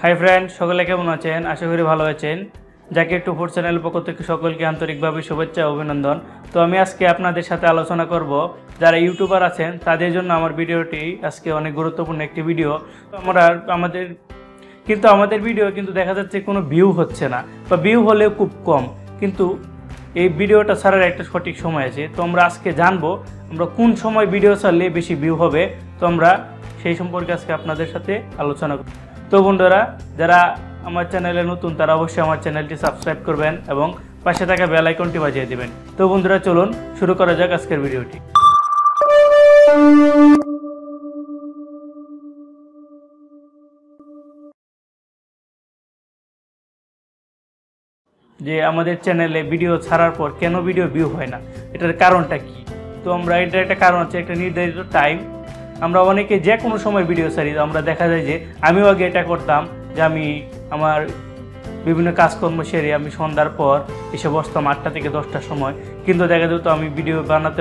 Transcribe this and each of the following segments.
Hi friend, সকলে কেমন আছেন? আশা করি ভালো আছেন। যাকে টু ফুড চ্যানেল পক্ষ থেকে সকলকে আন্তরিকভাবে শুভেচ্ছা ও অভিনন্দন। তো আমি আজকে আপনাদের সাথে আলোচনা করব যারা ইউটিউবার আছেন তাদের জন্য আমার ভিডিওটি আজকে অনেক গুরুত্বপূর্ণ একটি ভিডিও। তো আমাদের ভিডিও কিন্তু দেখা যাচ্ছে কোনো ভিউ হচ্ছে না বা ভিউ হলেও খুব কম, কিন্তু এই ভিডিওটা ছাড়ার একটা সঠিক সময় আছে। তো আমরা আজকে জানবো আমরা কোন সময় ভিডিও ছাড়লে বেশি ভিউ হবে। তো আমরা সেই সম্পর্কে আজকে আপনাদের সাথে আলোচনা করব। তো বন্ধুরা, যারা আমার চ্যানেলে নতুন তারা অবশ্যই আমার চ্যানেলটি সাবস্ক্রাইব করবেন এবং পাশে থাকা বেল আইকনটি বাজিয়ে দেবেন। তো বন্ধুরা, চলুন শুরু করা যাক আজকের ভিডিওটি। যে আমাদের চ্যানেলে ভিডিও ছাড়ার পর কেন ভিডিও ভিউ হয় না, এটার কারণটা কি? তো এটার একটা কারণ হচ্ছে একটা নির্ধারিত টাইম। আমরা অনেকে যে কোনো সময় ভিডিও ছাড়ি। আমরা দেখা যায় যে আমিও আগে এটা করতাম, যে আমি আমার বিভিন্ন কাজকর্ম সেরে আমি সন্ধ্যার পর এসে বসতাম 8টা থেকে 10টার সময়, কিন্তু দেখা যেত আমি ভিডিও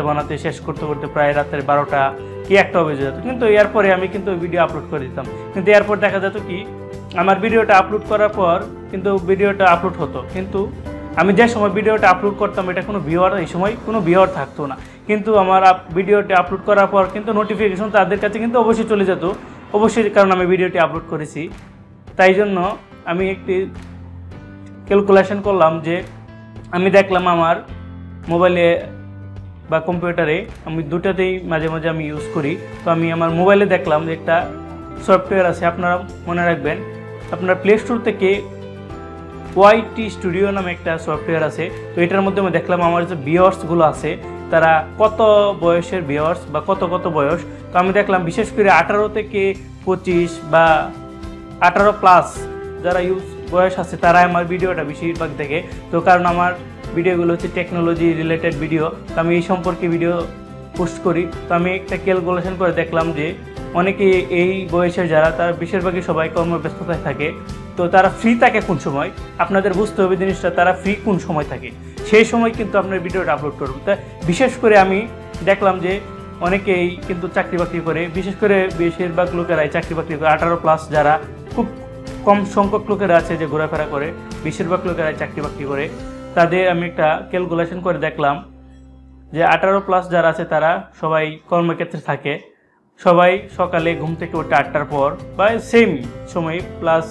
বানাতে শেষ করতে করতে প্রায় রাতের 12টা কি 1টা বেজে যেত। কিন্তু এরপরে আমি কিন্তু ভিডিও আপলোড করে দিতাম, কিন্তু এরপর দেখা যেত কি আমার ভিডিওটা আপলোড করার পর কিন্তু ভিডিওটা আপলোড হতো, কিন্তু আমি যে সময় ভিডিওটা আপলোড করতাম এটা কোনো ভিউয়ার, এই সময় কোনো ভিউয়ার থাকতো না। কিন্তু আমার ভিডিওটি আপলোড করার পর কিন্তু নোটিফিকেশন তাদের কাছে কিন্তু অবশ্যই চলে যেত, অবশ্যই, কারণ আমি ভিডিওটি আপলোড করেছি। তাই জন্য আমি একটি ক্যালকুলেশন করলাম, যে আমি দেখলাম আমার মোবাইলে বা কম্পিউটারে, আমি দুটাতেই মাঝে মাঝে আমি ইউজ করি। তো আমি আমার মোবাইলে দেখলাম যে একটা সফটওয়্যার আছে, আপনারা মনে রাখবেন, আপনার প্লে স্টোর থেকে ওয়াইটি স্টুডিও নামে একটা সফটওয়্যার আছে। তো এটার মধ্যে আমি দেখলাম আমার যে ভিউয়ার্সগুলো আছে তারা কত বয়সের ভিউয়ার্স বা কত বয়স। তো আমি দেখলাম বিশেষ করে 18 থেকে 25 বা 18 প্লাস যারা বয়স আছে তারা আমার ভিডিওটা বেশিরভাগ দেখে। তো কারণ আমার ভিডিওগুলো হচ্ছে টেকনোলজি রিলেটেড ভিডিও, তো আমি এই সম্পর্কে ভিডিও পোস্ট করি। তো আমি একটা ক্যালকুলেশন করে দেখলাম যে অনেকে এই বয়সের যারা তারা বেশিরভাগই সবাই কর্মব্যস্ততায় থাকে। তো তারা ফ্রি থাকে কোন সময়, আপনাদের বুঝতে হবে জিনিসটা, তারা ফ্রি কোন সময় থাকে সেই সময় কিন্তু আপনার ভিডিওটা আপলোড করব। তা বিশেষ করে আমি দেখলাম যে অনেকেই কিন্তু চাকরি বাকরি করে, বিশেষ করে বেশিরভাগ লোকেরাই চাকরি বাকরি করে। 18 প্লাস যারা, খুব কম সংখ্যক লোকেরা আছে যে ঘোরাফেরা করে, বেশিরভাগ লোকেরাই চাকরি বাকরি করে। তাদের আমি একটা ক্যালকুলেশন করে দেখলাম যে 18 প্লাস যারা আছে তারা সবাই কর্মক্ষেত্রে থাকে, সবাই সকালে ঘুম থেকে ওঠে 8টার পর বা সেম সময়, প্লাস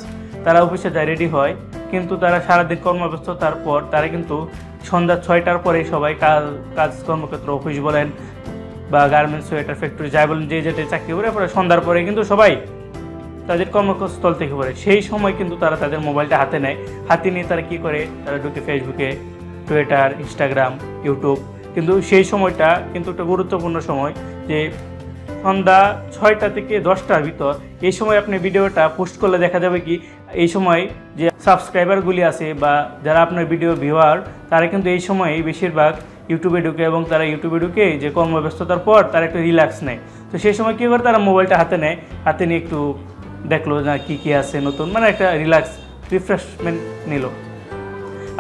তারা অফিসে যায়, রেডি হয়, কিন্তু তারা সারাদিন কর্মব্যস্ততার পর তারা কিন্তু সন্ধ্যা 6টার পরেই সবাই কাজ কর্মক্ষেত্র, অফিস বলেন বা গার্মেন্টস, সোয়েটার ফ্যাক্টরি যাই বলেন, যে যেটা চাকরি করে, পরে সন্ধ্যার পরে কিন্তু সবাই তাদের কর্মস্থল থেকে পড়ে। সেই সময় কিন্তু তারা তাদের মোবাইলটা হাতে নেয়, হাতে নিয়ে তারা কী করে, তারা ঢুকে ফেসবুকে, টুইটার, ইনস্টাগ্রাম, ইউটিউব। কিন্তু সেই সময়টা কিন্তু একটা গুরুত্বপূর্ণ সময়, যে সন্ধ্যা 6টা থেকে 10টার ভিতর। এই সময় আপনি ভিডিওটা পোস্ট করলে দেখা যাবে কি এই সময় যে সাবস্ক্রাইবারগুলি আছে বা যারা আপনার ভিডিও ভিউয়ার, তারা কিন্তু এই সময় বেশিরভাগ ইউটিউবে ঢুকে, এবং তারা ইউটিউবে ঢুকে যে কর্মব্যস্ততার পর তারা একটু রিল্যাক্স নেয়। তো সেই সময় কী করে, তারা মোবাইলটা হাতে নেয়, হাতে নিয়ে একটু দেখলো না কী আছে নতুন, মানে একটা রিল্যাক্স রিফ্রেশমেন্ট নিল।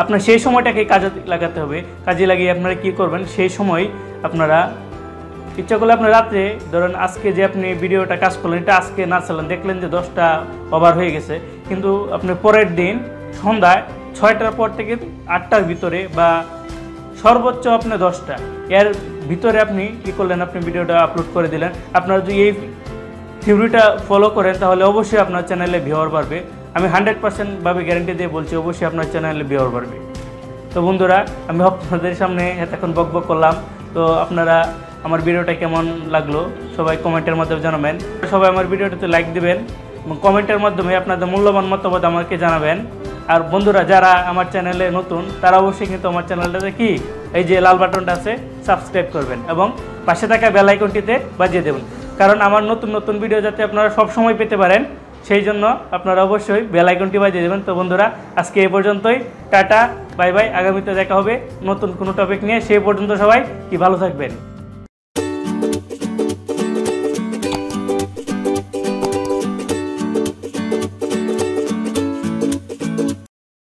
আপনার সেই সময়টাকে কাজে লাগাতে হবে। কাজে লাগিয়ে আপনারা কী করবেন, সেই সময় আপনারা ইচ্ছা করলে আপনার রাত্রে, ধরেন আজকে যে আপনি ভিডিওটা কাজ করলেন, এটা আজকে না চালান, দেখলেন যে 10টা ওভার হয়ে গেছে, কিন্তু আপনি পরের দিন সন্ধ্যায় 6টার পর থেকে 8টার ভিতরে বা সর্বোচ্চ আপনি 10টা এর ভিতরে আপনি কী করলেন, আপনি ভিডিওটা আপলোড করে দিলেন। আপনারা যদি এই থিওরিটা ফলো করেন তাহলে অবশ্যই আপনার চ্যানেলে ভিউয়ার বাড়বে। আমি 100% ভাবে গ্যারান্টি দিয়ে বলছি, অবশ্যই আপনার চ্যানেলে ভিউয়ার বাড়বে। তো বন্ধুরা, আমি আপনাদের সামনে এতক্ষণ বকবক করলাম। তো আপনারা আমার ভিডিওটা কেমন লাগলো সবাই কমেন্টের মাধ্যমে জানাবেন। সবাই আমার ভিডিওটাতে লাইক দিবেন এবং কমেন্টের মাধ্যমে আপনাদের মূল্যবান মতামত আমাকে জানাবেন। আর বন্ধুরা, যারা আমার চ্যানেলে নতুন তারা অবশ্যই কিন্তু আমার চ্যানেলটাতে কি এই যে লাল বাটনটা আছে সাবস্ক্রাইব করবেন এবং পাশে থাকা বেল আইকনটিতে বাজিয়ে দেবেন, কারণ আমার নতুন ভিডিও যাতে আপনারা সব সময় পেতে পারেন, সেই জন্য আপনারা অবশ্যই বেল আইকনটি বাজিয়ে দেবেন। তো বন্ধুরা, আজকে এই পর্যন্তই। Tata, bye bye. আগামীতে দেখা হবে নতুন কোনো টপিক নিয়ে। সেই পর্যন্ত সবাই কি ভালো থাকবেন।